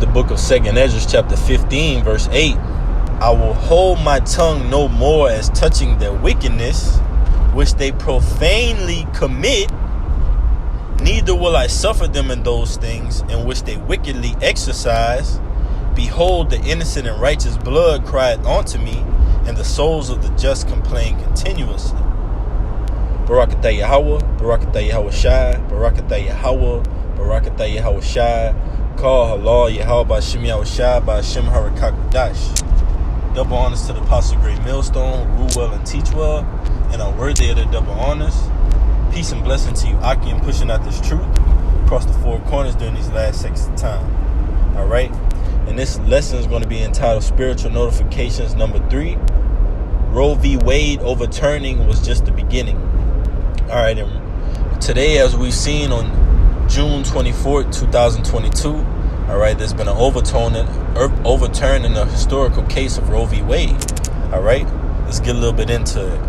the book of 2nd Ezra, chapter 15, verse 8. I will hold my tongue no more as touching their wickedness, which they profanely commit, neither will I suffer them in those things in which they wickedly exercise. Behold, the innocent and righteous blood cried unto me, and the souls of the just complain continuously. Barakatah Yahweh, Barakatah Yahweh Shai, Barakatah Yahweh, Barakatah Yahweh Shai, Call Halal Yahweh Ba'Shem Yahweh Shai, Ba'Shem Harakakadash. Double honors to the Apostle Great Millstone, who rule well and teach well, and are worthy of the double honors. Peace and blessing to you, Aki, pushing out this truth across the four corners during these last sections of time. All right? And this lesson is going to be entitled Spiritual Notifications number 3. Roe v. Wade overturning was just the beginning. All right, and today, as we've seen on June 24th, 2022, all right, there's been an overturn in the historical case of Roe v. Wade. All right, let's get a little bit into it.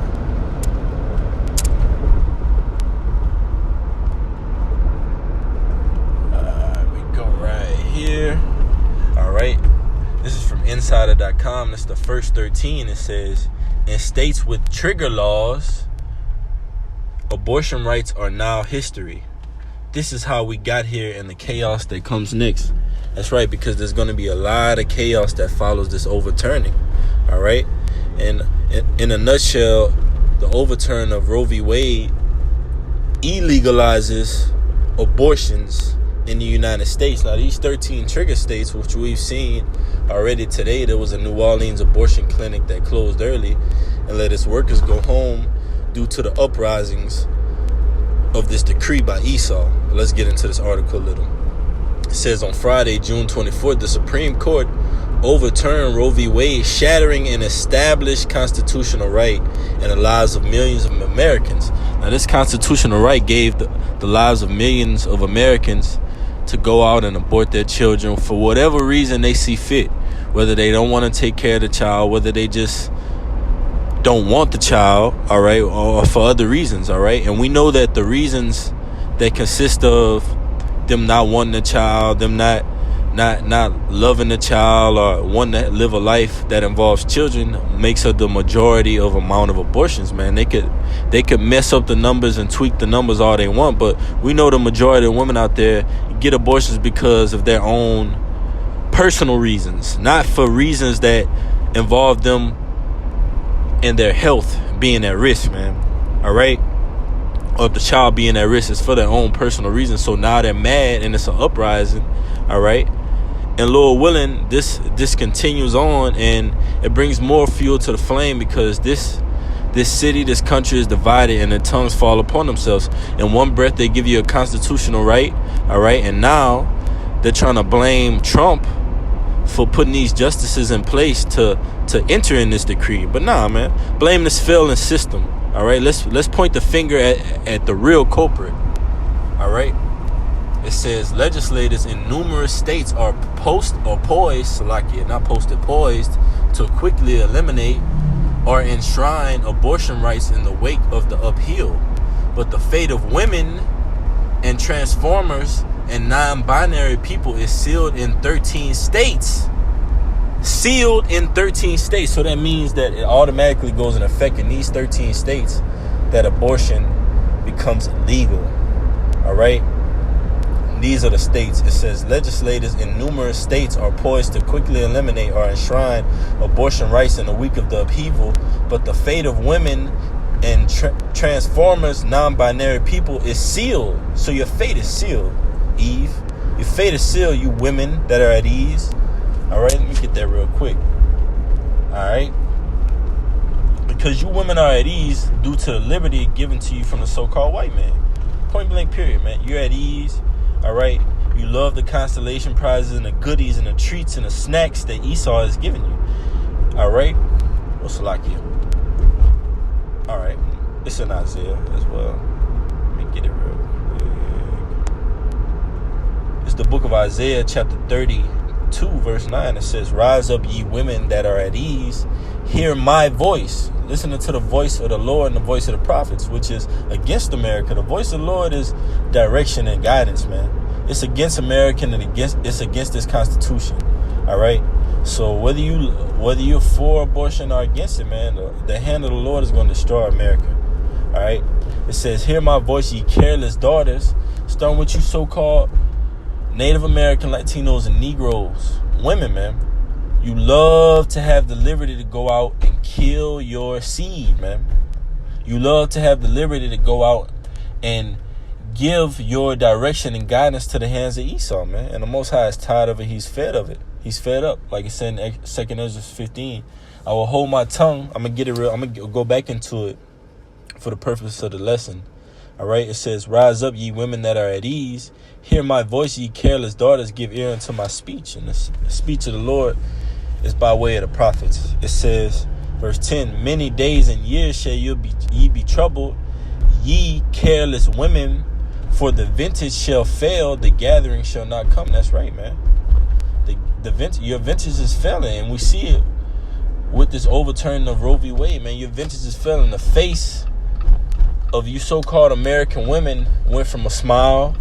We go right here. All right, this is from Insider.com. This is the first 13. It says, in states with trigger laws, abortion rights are now history. This is how we got here and the chaos that comes next. That's right, because there's going to be a lot of chaos that follows this overturning. All right, and in a nutshell, the overturn of Roe v. Wade illegalizes abortions in the United States. Now, these 13 trigger states, which we've seen already today, there was a New Orleans abortion clinic that closed early and let its workers go home due to the uprisings of this decree by Esau. But let's get into this article a little. It says on Friday, June 24th, the Supreme Court overturned Roe v. Wade, shattering an established constitutional right and the lives of millions of Americans. Now, this constitutional right gave the lives of millions of Americans to go out and abort their children for whatever reason they see fit, whether they don't want to take care of the child, whether they just don't want the child, all right, or for other reasons, all right. And we know that the reasons that consist of them not wanting the child, them not loving the child, or wanting to live a life that involves children makes up the majority of amount of abortions, man. They could mess up the numbers and tweak the numbers all they want, but we know the majority of women out there get abortions because of their own personal reasons, not for reasons that involve them and their health being at risk, man. All right, or if the child being at risk is for their own personal reasons. So now they're mad and it's an uprising. All right, and Lord willing, this continues on, and it brings more fuel to the flame, because this city, this country is divided, and their tongues fall upon themselves. In one breath, they give you a constitutional right, all right, and now they're trying to blame Trump for putting these justices in place to enter in this decree. But nah, man, blame this failing system. All right, let's point the finger at the real culprit. All right, it says legislators in numerous states are poised to quickly eliminate or enshrine abortion rights in the wake of the upheaval. But the fate of women and transformers and non-binary people is sealed in 13 states. Sealed in 13 states. So that means that it automatically goes in effect in these 13 states that abortion becomes illegal. All right. These are the states. It says legislators in numerous states are poised to quickly eliminate or enshrine abortion rights in the wake of the upheaval. But the fate of women and transformers, non-binary people is sealed. So your fate is sealed, Eve. Your fate is sealed, you women that are at ease. All right, let me get that real quick. All right, because you women are at ease due to the liberty given to you from the so-called white man. Point blank period, man. You're at ease. All right, you love the constellation prizes and the goodies and the treats and the snacks that Esau has given you. All right, what's like you? All right, it's in Isaiah as well. Let me get it real quick. It's the book of Isaiah, chapter 32, verse 9. It says, rise up, ye women that are at ease. Hear my voice. Listening to the voice of the Lord and the voice of the prophets, which is against America. The voice of the Lord is direction and guidance, man. It's against America and it's against this Constitution. All right. So whether you're for abortion or against it, man, the hand of the Lord is going to destroy America. All right. It says, "Hear my voice, ye careless daughters," starting with you so-called Native American, Latinos, and Negroes. Women, man, you love to have the liberty to go out and kill your seed, man. You love to have the liberty to go out and give your direction and guidance to the hands of Esau, man. And the Most High is tired of it. He's fed of it. He's fed up. Like it said in 2 Ezra 15, "I will hold my tongue." I'm going to get it real. I'm going to go back into it for the purpose of the lesson. All right. It says, "Rise up, ye women that are at ease. Hear my voice, ye careless daughters. Give ear unto my speech." And the speech of the Lord is by way of the prophets. It says, verse 10, "Many days and years shall ye be troubled, ye careless women, for the vintage shall fail, the gathering shall not come." That's right, man. Your vintage is failing, and we see it with this overturning of Roe v. Wade, man. Your vintage is failing. The face of you so-called American women went from a smile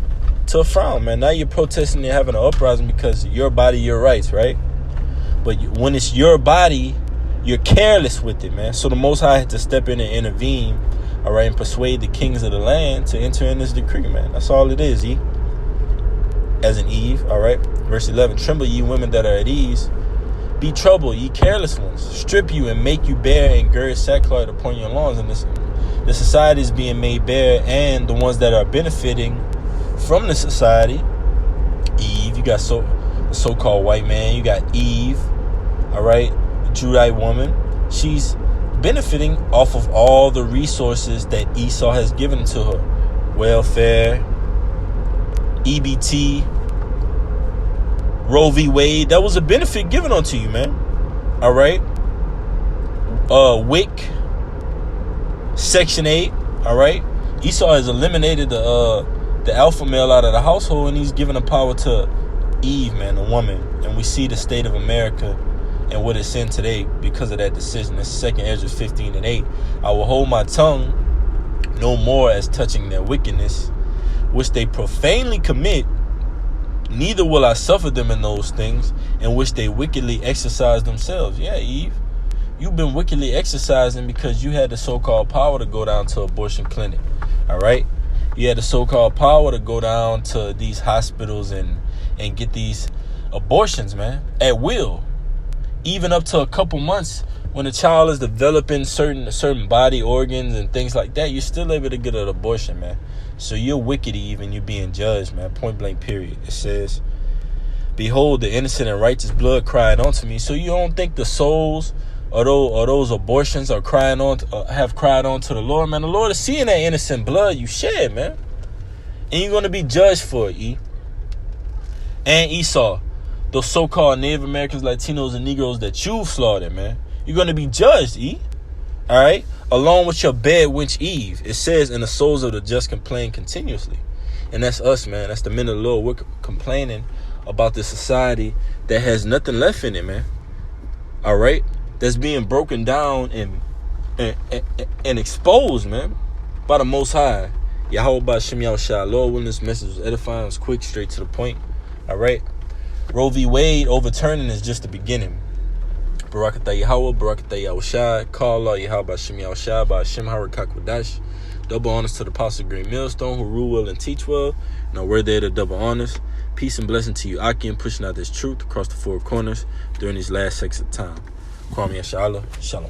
to a frown, man. Now you're protesting and having an uprising because your body, your rights, right? But when it's your body, you're careless with it, man. So the Most High had to step in and intervene, all right, and persuade the kings of the land to enter in this decree, man. That's all it is, as in Eve, all right? Verse 11, "Tremble, ye women that are at ease. Be troubled, ye careless ones. Strip you and make you bare and gird sackcloth upon your lawns." And the society is being made bare, and the ones that are benefiting from the society, Eve, you got the so-called white man, you got Eve, all right, the Judite woman. She's benefiting off of all the resources that Esau has given to her. Welfare, EBT, Roe v. Wade. That was a benefit given unto you, man. All right. WIC, Section 8. All right. Esau has eliminated the alpha male out of the household, and he's given the power to Eve, man, a woman. And we see the state of America and what it's in today because of that decision. It's 2 Ezra 15 and 8. "I will hold my tongue no more as touching their wickedness, which they profanely commit, neither will I suffer them in those things in which they wickedly exercise themselves." Yeah, Eve, you've been wickedly exercising because you had the so-called power to go down to abortion clinic. All right. You had the so-called power to go down to these hospitals and get these abortions, man, at will. Even up to a couple months when a child is developing certain body organs and things like that, you're still able to get an abortion, man. So you're wicked, Eve, and you're being judged, man. Point blank, period. It says, "Behold, the innocent and righteous blood cried unto me." So you don't think the souls or those abortions are crying on, have cried on to the Lord, man? The Lord is seeing that innocent blood you shed, man, and you're going to be judged for it, E. And Esau, those so-called Native Americans, Latinos, and Negroes that you've slaughtered, man, you're going to be judged, E. All right, along with your bed wench Eve. It says, "And the souls of the just complain continuously." And that's us, man. That's the men of the Lord. We're complaining about the society that has nothing left in it, man. All right, that's being broken down and exposed, man, by the Most High. Yahweh Ba'Shem Yahushua. Lord, when this message was edifying, it was quick, straight to the point. All right, Roe v. Wade overturning is just the beginning. Barakatah Yahweh, Barakatah Yahushua, call Allah Yahweh Ba'Shem Yahushua, Ba'Shem Harakakwadash. Double honors to the Apostle Green Millstone, who rule well and teach well. Now we're there to double honors. Peace and blessing to you, Akim, pushing out this truth across the four corners during these last seconds of time. Kwame Yashala, Shalom.